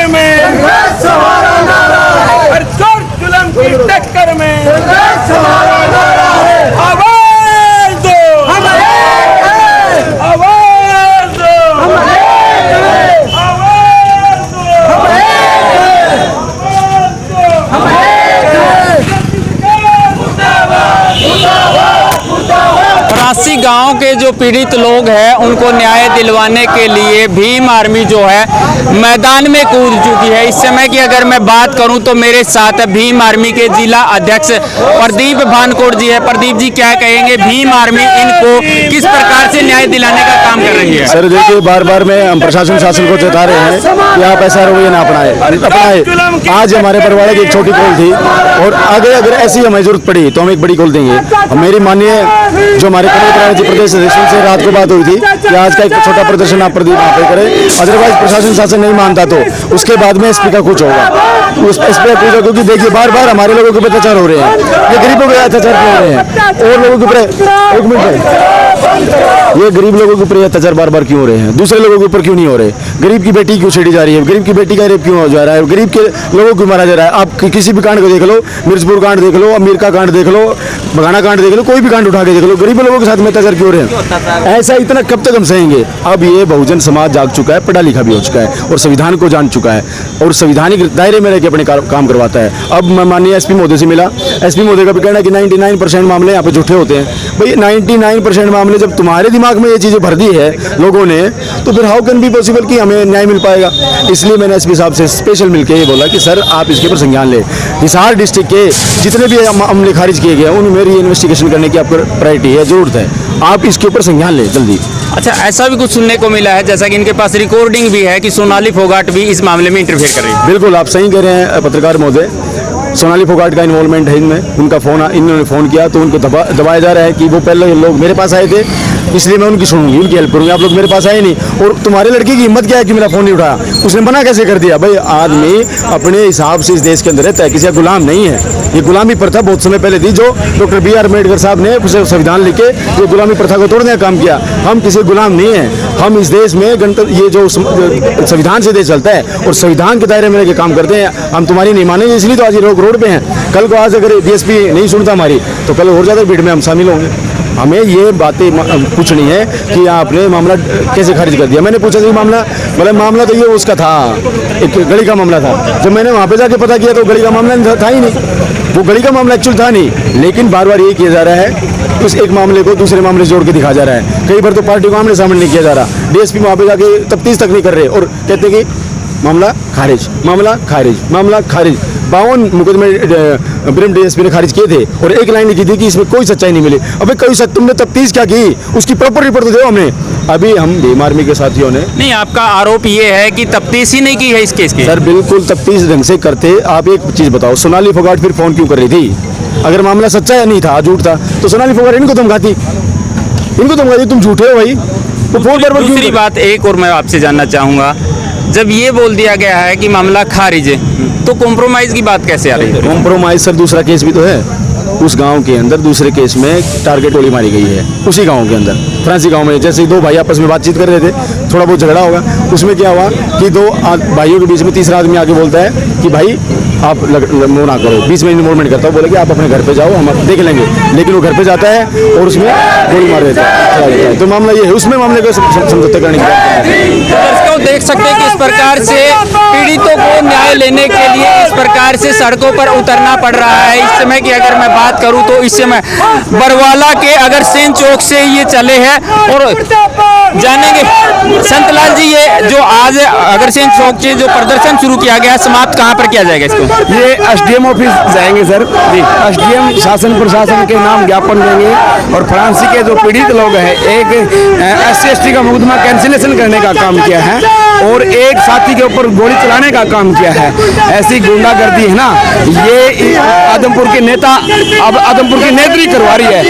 टक्कर में, हर चोर जुल्म की टक्कर में आवाज दो, आवाज दो, परासी गांव के जो पीड़ित लोग हैं उनको न्याय दिलवाने के लिए भीम आर्मी जो है मैदान में कूद चुकी है। इस समय की अगर मैं बात करूं तो मेरे साथ भीम आर्मी के जिला अध्यक्ष प्रदीप भानकोट जी है। प्रदीप जी क्या कहेंगे, भीम आर्मी इनको किस प्रकार से न्याय दिलाने का काम कर रही है? सर देखिए, बार बार में हम प्रशासन शासन को चेता रहे हैं कि आप ऐसा रवैया ना अपनाए। आज हमारे परिवार की एक छोटी कॉल थी और आगे अगर ऐसी हमें जरूरत पड़ी तो हम एक बड़ी कॉल देंगे। मेरी माननीय जो हमारे प्रदेश अध्यक्ष से रात को बात हुई थी कि आज का एक छोटा प्रदर्शन आप प्रदीप यहाँ पे करें, अदरवाइज प्रशासन शासन नहीं मानता तो उसके बाद में एसपी का कुछ होगा। उस एसपी का कुछ, क्योंकि देखिए बार बार हमारे लोगों के ऊपर अत्याचार हो रहे हैं, ये गरीबों के अत्याचार क्यों हो रहे हैं और लोगों के ऊपर, एक मिनट, ये गरीब लोगों के ऊपर अत्याचार बार बार क्यों हो रहे हैं, दूसरे लोगों के ऊपर क्यों नहीं हो रहे? गरीब की बेटी क्यों छेड़ी जा रही है, गरीब की बेटी का रेप क्यों हो जा रहा है, गरीब के लोगों को मारा जा रहा है? आप किसी भी कांड को देख लो, मिर्चपुर कांड देख लो, अमीर का कांड देख लो, बगाना कांड देख लो, कोई भी कांड उठा के देख लो, गरीब लोगों के साथ में अत्याचार क्यों हो रहे हैं? ऐसा इतना कब तक हम सहेंगे? अब ये बहुजन समाज जाग चुका है, पढ़ा लिखा भी हो चुका है और संविधान को जान चुका है और संवैधानिक दायरे में रहकर अपने काम करवाता है। अब मैं माननीय एसपी महोदय से मिला, एसपी महोदय का भी कहना है कि 99% मामले यहाँ पे झूठे होते हैं। भाई 99% मामले जब तुम्हारे दिमाग में ये चीजें भर दी है लोगों ने, तो फिर हाउ कैन बी पॉसिबल कि हमें न्याय मिल पाएगा? इसलिए मैंने एसपी साहब से स्पेशल मिलकर ये बोला कि सर आप इसके ऊपर संज्ञान लें। हिसार डिस्ट्रिक्ट के जितने भी मामले खारिज किए गए उनमें मेरी इन्वेस्टिगेशन करने की आपको प्रायोरिटी है, जरूरत है, आप इसके ऊपर संज्ञान लें जल्दी। अच्छा, ऐसा भी कुछ सुनने को मिला है जैसा कि इनके पास रिकॉर्डिंग भी है कि सोनाली फोगाट भी इस मामले में इंटरफेयर कर रही है। बिल्कुल आप सही कह रहे हैं पत्रकार महोदय, सोनाली फोगाट का इन्वॉल्वमेंट है इनमें। उनका फोन, इन्होंने फ़ोन किया तो उनको दबाया जा रहा है कि वो पहले लोग मेरे पास आए थे इसलिए मैं उनकी सुनूंगी, उनकी हेल्प करूंगी, आप लोग मेरे पास आए नहीं। और तुम्हारे लड़की की हिम्मत क्या है कि मेरा फ़ोन नहीं उठाया? उसने मना कैसे कर दिया? भाई आदमी अपने हिसाब से इस देश के अंदर रहता है, किसी का गुलाम नहीं है। ये गुलामी प्रथा बहुत समय पहले थी, जो डॉक्टर B.R. अम्बेडकर साहब ने उसे संविधान लिख के ये गुलामी प्रथा को तोड़ने का काम किया। हम किसी गुलाम नहीं है, हम इस देश में ये जो संविधान से देश चलता है और संविधान के दायरे में रह के काम करते हैं। हम तुम्हारी नहीं मानेंगे, इसलिए तो आज ये लोग रोड पे हैं। कल को आज अगर DSP नहीं सुनता हमारी तो कल और ज़्यादा भीड़ में हम शामिल होंगे। हमें ये बातें पूछनी है कि आपने मामला कैसे खारिज कर दिया। मैंने पूछा था मामला, बोले मामला तो ये उसका था, एक गली का मामला था। जब मैंने वहाँ पे जाके पता किया तो गली का मामला था ही नहीं, वो गली का मामला एक्चुअल था नहीं। लेकिन बार बार यही किया जा रहा है, उस एक मामले को दूसरे मामले से जोड़ के दिखाया जा रहा है। कई बार तो पार्टी को आमने सामने नहीं किया जा रहा, DSP वहाँ पे जाके तफ्तीश तक नहीं कर रहे और कहते कि मामला खारिज, मामला खारिज, मामला खारिज। 52 मुकदमे ब्रिम DSP ने खारिज किए थे और एक लाइन लिखी थी कि इसमें कोई सच्चाई नहीं मिली। अबे कोई तुमने तफ्तीश क्या की? उसकी प्रॉपर रिपोर्ट तो दो हमें। अभी हम भीम आर्मी के साथियों ने, नहीं, आपका आरोप ये है कि तफ्तीश ही नहीं की है इस केस की। सर बिल्कुल तफ्तीश ढंग से करते। आप एक चीज बताओ, सोनाली फोगाट फिर फोन क्यों कर रही थी? अगर मामला सच्चा या नहीं था, झूठ था, तो सोनाली फोगाट इनको धमकाती, इनको धमकाती तुम झूठे हो भाई। तो फोन पर दूसरी बात एक और मैं आपसे जानना चाहूंगा, जब ये बोल दिया गया है कि मामला खारिज है तो कॉम्प्रोमाइज की बात कैसे आ रही है? कॉम्प्रोमाइज सर दूसरा केस भी तो है। उस गांव के अंदर दूसरे केस में टारगेट गोली मारी गई है उसी गांव के अंदर, फ्रांसी गांव में। जैसे दो भाई आपस में बातचीत कर रहे थे, थोड़ा बहुत झगड़ा होगा, उसमें क्या हुआ कि दो भाइयों के बीच में तीसरा आदमी आके बोलता है कि भाई आप वो ना करो, बीच में इन्वॉल्वमेंट करता हूँ, बोले कि आप अपने घर पे जाओ, हम देख लेंगे। लेकिन वो घर पे जाता है और उसमें गोली मार देता है। तो मामला ये है, उसमें मामले को समझौता करने की दर्शकों देख सकते हैं कि इस प्रकार से पीड़ितों को न्याय लेने के लिए इस प्रकार से सड़कों पर उतरना पड़ रहा है। इस समय की अगर मैं बात करूं तो इस समय बरवाला के अग्रसेन चौक से ये चले हैं और जानेंगे संतलाल जी, ये जो आज अग्रसेन चौक से जो प्रदर्शन शुरू किया गया, समाप्त कहाँ पर किया जाएगा इसको? ये SDM ऑफिस जाएंगे सर, SDM शासन प्रशासन के नाम ज्ञापन देंगे और फ्रांसी के जो पीड़ित लोग हैं, एक SC/ST का मुकदमा कैंसिलेशन करने का काम किया है और एक साथी के ऊपर गोली चलाने का काम किया है। ऐसी गुंडागर्दी है ना, ये आदमपुर के नेता अब आदमपुर की नेत्री करवा रही है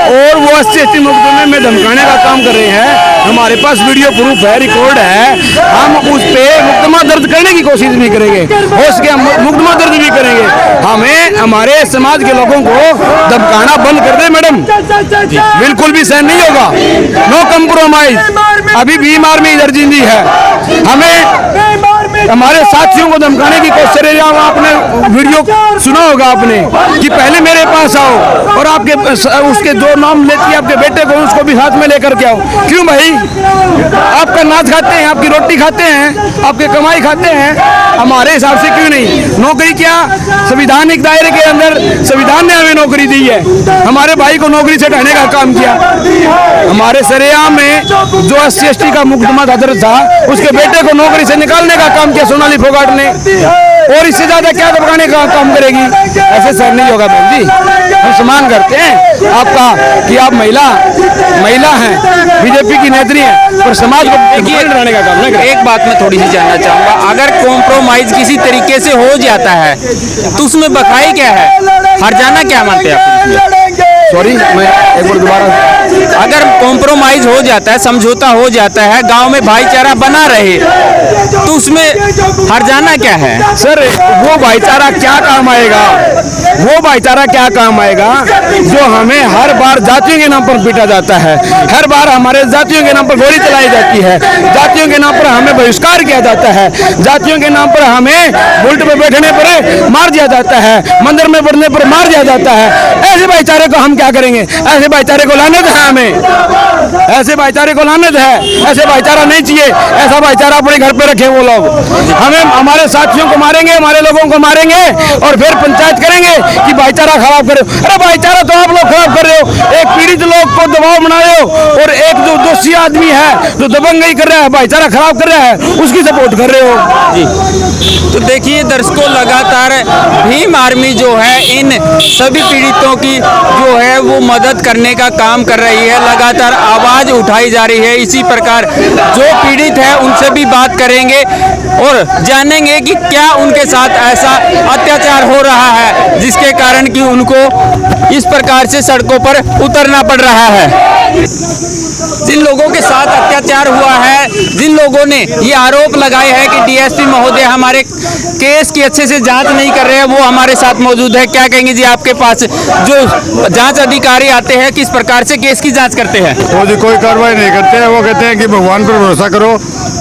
और वो SC/ST मुकदमे में धमकाने का काम कर रहे हैं। हमारे पास वीडियो प्रूफ है, रिकॉर्ड है, हम उस पे मुकदमा दर्ज करने की कोशिश भी करेंगे, हो सके हम मुकदमा दर्ज भी करेंगे। हमें हमारे समाज के लोगों को धमकाना बंद कर दे मैडम, बिल्कुल भी सहन नहीं होगा, नो कम्प्रोमाइज। अभी भीम आर्मी इधर जिंदी है, हमें हमारे साथियों को धमकाने की कोशिश कर रहे हैं। आपने वीडियो सुना होगा आपने कि पहले मेरे पास आओ और आपके उसके जो नाम लेती है आपके बेटे को उसको भी साथ में लेकर के आओ। क्यों भाई? आपका नाच खाते हैं, आपकी रोटी खाते हैं, आपके कमाई खाते हैं, हमारे हिसाब से क्यों नहीं? नौकरी क्या संविधानिक दायरे के अंदर संविधान ने हमें नौकरी दी है। हमारे भाई को नौकरी से हटाने का काम किया। हमारे सरेआम में जो SC/ST का मुकदमा दर्ज था उसके बेटे को नौकरी से निकालने का काम किया सोनाली फोगाट ने, और इससे ज्यादा क्या दबाने का काम करेगी? ऐसे सर नहीं होगा बहन जी। हम सम्मान करते हैं आपका कि आप महिला हैं, बीजेपी की नेत्री हैं, पर समाज को देखिए बनाने का काम नहीं करें। एक बात मैं थोड़ी सी जानना चाहूंगा, अगर कॉम्प्रोमाइज किसी तरीके से हो जाता है तो उसमें बकाई क्या है, हर्जाना क्या मानते हैं आप? सॉरी, मैं एक बार दोबारा। अगर कॉम्प्रोमाइज हो जाता है, समझौता हो जाता है, गांव में भाईचारा बना रहे, तो उसमें हर्जाना क्या है? सर वो भाईचारा क्या काम आएगा? वो भाईचारा क्या काम आएगा जो हमें हर बार जातियों के नाम पर पीटा जाता है, हर बार हमारे जातियों के नाम पर गोली चलाई जाती है, जातियों के नाम पर हमें बहिष्कार किया जाता है, जातियों के नाम पर हमें बुलेट पे बैठने पर मार दिया जाता है, मंदिर में बढ़ने पर मार दिया जाता है। ऐसे भाईचारे को हम क्या करेंगे? ऐसे भाईचारे को लानत है, हमें ऐसे भाईचारे को लानत है। ऐसे भाईचारा नहीं चाहिए। ऐसा भाईचारा अपने घर पे रखे वो लोग। हमें हमारे साथियों को मारेंगे, हमारे लोगों को मारेंगे और फिर पंचायत करेंगे कि भाईचारा खराब करे। अरे भाईचारा तो आप लोग खराब कर रहे हो। एक पीड़ित लोग को दबाव बना रहे हो और एक जो दोषी आदमी है जो दबंगई कर रहा है, भाईचारा खराब कर रहा है, उसकी सपोर्ट कर रहे हो जी। तो देखिए दर्शकों, लगातार भीम आर्मी जो है इन सभी पीड़ितों की जो है वो मदद करने का काम कर रही है, लगातार आवाज उठाई जा रही है। इसी प्रकार जो पीड़ित है उनसे भी बात करेंगे और जानेंगे कि क्या उनके साथ ऐसा अत्याचार हो रहा है जिसके कारण कि उनको इस प्रकार से सड़कों पर उतरना पड़ रहा है। जिन लोगों के साथ अत्याचार हुआ है, जिन लोगों ने ये आरोप लगाए हैं कि DSP महोदय हमारे केस की अच्छे से जांच नहीं कर रहे हैं, वो हमारे साथ मौजूद है। क्या कहेंगे जी? आपके पास जो जांच अधिकारी आते हैं किस प्रकार से केस की जांच करते हैं? वो जी कोई कार्रवाई नहीं करते हैं। वो कहते हैं कि भगवान पर भरोसा करो,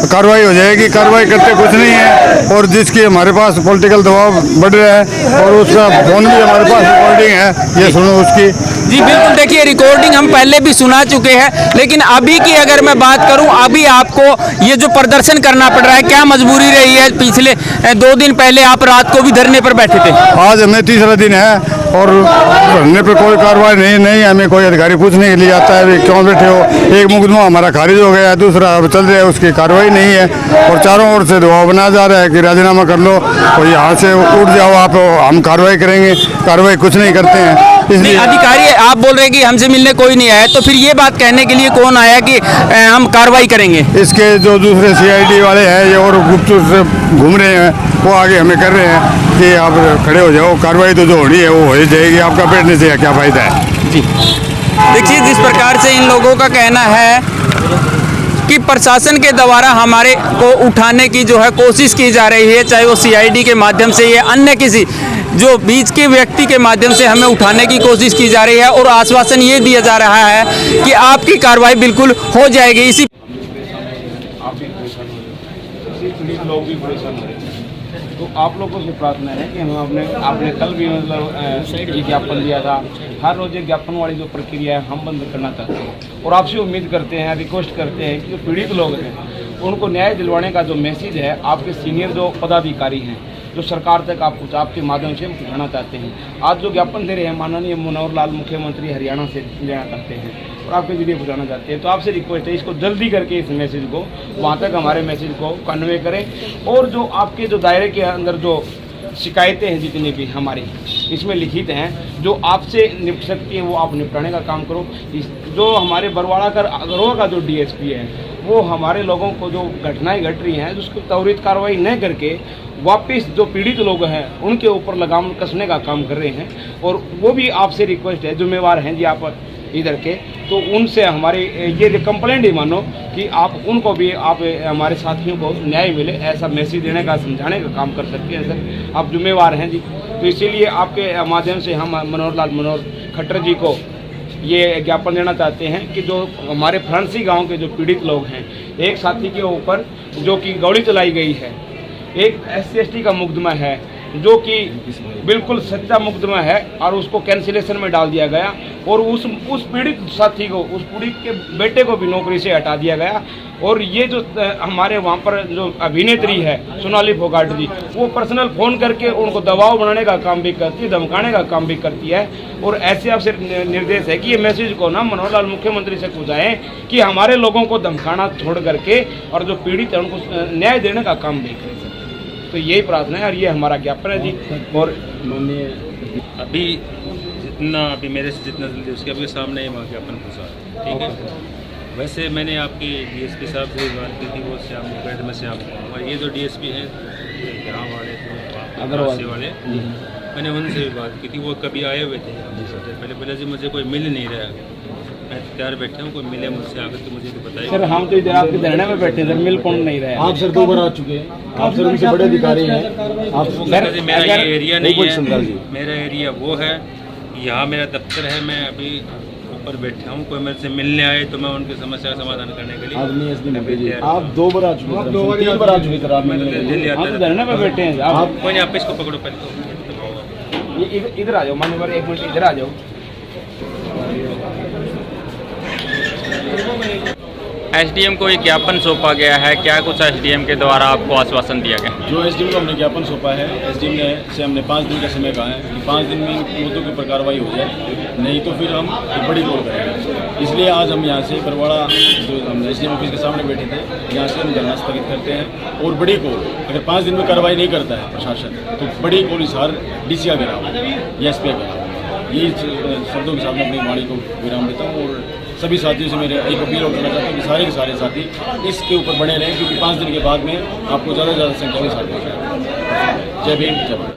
कार्रवाई हो जाएगी। कार्रवाई करते कुछ नहीं है। और जिसकी हमारे पास पॉलिटिकल दबाव बढ़ रहा है और उसका फोन भी हमारे पास रिकॉर्डिंग है, ये सुनो उसकी। जी बिल्कुल, देखिए रिकॉर्डिंग हम पहले भी सुना चुके हैं, लेकिन अभी की अगर मैं बात करूं, अभी आपको ये जो प्रदर्शन करना पड़ रहा है, क्या मजबूरी रही है? पिछले 2 दिन पहले आप रात को भी धरने पर बैठे थे। आज हमें तीसरा दिन है और धरने पर कोई कार्रवाई नहीं। हमें कोई अधिकारी पूछने के लिए आता है क्यों बैठे हो। एक मुकदमा हमारा खारिज हो गया है, दूसरा अब चल रहा है, उसकी कार्रवाई नहीं है। और चारों ओर से दबाव बनाया जा रहा है कि राजीनामा कर लो और यहाँ से उठ जाओ आप, हम कार्रवाई करेंगे। कार्रवाई कुछ नहीं करते हैं। इसलिए अधिकारी आप बोल रहे हैं कि हमसे मिलने कोई नहीं आया, तो फिर ये बात कहने के लिए कौन आया कि हम कार्रवाई करेंगे? इसके जो दूसरे CID वाले हैं ये और गुप्त से घूम रहे हैं, वो आगे हमें कर रहे हैं कि आप खड़े हो जाओ, कार्रवाई तो जो होनी है वो हो ही जाएगी। आपका बैठने से क्या फ़ायदा है जी। देखिए जिस प्रकार से इन लोगों का कहना है कि प्रशासन के द्वारा हमारे को उठाने की जो है कोशिश की जा रही है, चाहे वो CID के माध्यम से या अन्य किसी जो बीच के व्यक्ति के माध्यम से हमें उठाने की कोशिश की जा रही है, और आश्वासन ये दिया जा रहा है कि आपकी कार्रवाई बिल्कुल हो जाएगी। इसी पीड़ित लोग भी परेशान हो रहे हैं, तो आप लोगों से प्रार्थना है कि हम आपने कल भी मतलब ये ज्ञापन दिया था। हर रोज एक ज्ञापन वाली जो प्रक्रिया है हम बंद करना चाहते हैं और आपसे उम्मीद करते हैं, रिक्वेस्ट करते हैं कि जो पीड़ित लोग हैं उनको न्याय दिलवाने का जो मैसेज है आपके सीनियर जो पदाधिकारी हैं जो सरकार तक आपके माध्यम से हम पहुँचाना चाहते हैं। आज जो ज्ञापन दे रहे हैं माननीय मनोहर लाल मुख्यमंत्री हरियाणा से लेना चाहते हैं और आपके जरिए पहुँचाना चाहते हैं, तो आपसे रिक्वेस्ट है इसको जल्दी करके इस मैसेज को वहाँ तक हमारे मैसेज को कन्वे करें। और जो आपके जो दायरे के अंदर जो शिकायतें हैं जितनी भी हमारी इसमें लिखित हैं जो आपसे निपट सकती हैं वो आप निपटाने का काम करो। जो हमारे बरवाड़ा का अगरोह का जो DSP है वो हमारे लोगों को जो घटनाएं घट रही हैं उसको त्वरित कार्रवाई न करके वापस जो पीड़ित लोग हैं उनके ऊपर लगाम कसने का काम कर रहे हैं। और वो भी आपसे रिक्वेस्ट है, जिम्मेवार हैं जी आप इधर के, तो उनसे हमारे ये कंप्लेंट ही मानो कि आप उनको भी आप हमारे साथियों को न्याय मिले ऐसा मैसेज देने का समझाने का काम कर सकते हैं सर, आप जिम्मेवार हैं जी। तो इसीलिए आपके माध्यम से हम मनोहर खट्टर जी को ये ज्ञापन देना चाहते हैं कि जो हमारे फरंसी गांव के जो पीड़ित लोग हैं, एक साथी के ऊपर जो कि गोली चलाई गई है एक SC/ST का मुकदमा है जो कि बिल्कुल सच्चा मुकदमा है और उसको कैंसिलेशन में डाल दिया गया और उस पीड़ित साथी को, उस पीड़ित के बेटे को भी नौकरी से हटा दिया गया। और ये जो हमारे वहाँ पर जो अभिनेत्री है सोनाली फोगाट जी, वो पर्सनल फ़ोन करके उनको दबाव बनाने का काम भी करती है, धमकाने का काम भी करती है। और ऐसे आपसे निर्देश है कि ये मैसेज को ना मनोहर लाल मुख्यमंत्री से पहुँचाएँ कि हमारे लोगों को धमकाना छोड़ करके और जो पीड़ित है उनको न्याय देने का काम भी करें। तो यही प्रार्थना है और ये हमारा ज्ञापन है जी। और अभी मेरे से जितना जल्दी उसके अभी सामने ही वहाँ ज्ञापन पहुँचा, ठीक है। वैसे मैंने आपके DSP साहब से बात की थी, वो श्याम मुखर्ज में श्याम, और ये जो DSP हैं यहाँ वाले अग्रवाल वाले, मैंने उनसे भी बात की थी। वो कभी आए हुए थे पहले जी, मुझे कोई मिल नहीं रहा, मैं तैयार बैठे हूँ, कोई मिले मुझसे आकर तो मुझे तो बताइए। सर हम तो इधर आपके धरने में बैठे सर, मिल कौन नहीं रहे। आप सर 2 बार आ चुके हैं, आप सर उनसे बड़े अधिकारी हैं। आप सर मेरा ये एरिया नहीं है, मेरा एरिया वो है, यहाँ मेरा दफ्तर है, मैं अभी ऊपर बैठा हूँ। कोई मेरे से मिलने आए तो मैं उनकी समस्या का समाधान करने के लिए आप 2 बार आ चुके हैं, 3 बार आ चुके हैं। आप दिल्ली आता है, धरने में बैठे हैं आप। कोई नहीं, आप इसको पकड़ो पहले तो। इधर आ जाओ मान्यवर, 1 मिनट इधर आ जाओ। SDM को एक ज्ञापन सौंपा गया है, क्या कुछ SDM के द्वारा आपको आश्वासन दिया गया? जो SDM को हमने ज्ञापन सौंपा है, SDM ने से हमने 5 दिन का समय कहा है कि 5 दिन में मुद्दों के ऊपर कार्रवाई हो जाए, नहीं तो फिर हम एक बड़ी कॉल करेंगे। इसलिए आज हम यहाँ से बरवाड़ा जो हम SDM ऑफिस के सामने बैठे थे, यहाँ से हम धरना स्थगित करते हैं। और बड़ी कॉल अगर 5 दिन में कार्रवाई नहीं करता है प्रशासन, तो बड़ी कॉल हिसार DC का घेराव या SP का घेराव। ये शब्दों के साथ मैं अपनी वाणी को विराम देता हूँ और सभी साथियों से मेरे एक अपील और करना चाहता हूँ कि सारे के सारे साथी इसके ऊपर बने रहें, क्योंकि 5 दिन के बाद में आपको ज़्यादा से ज़्यादा संख्या में साथ। जय भीम, जय भारत।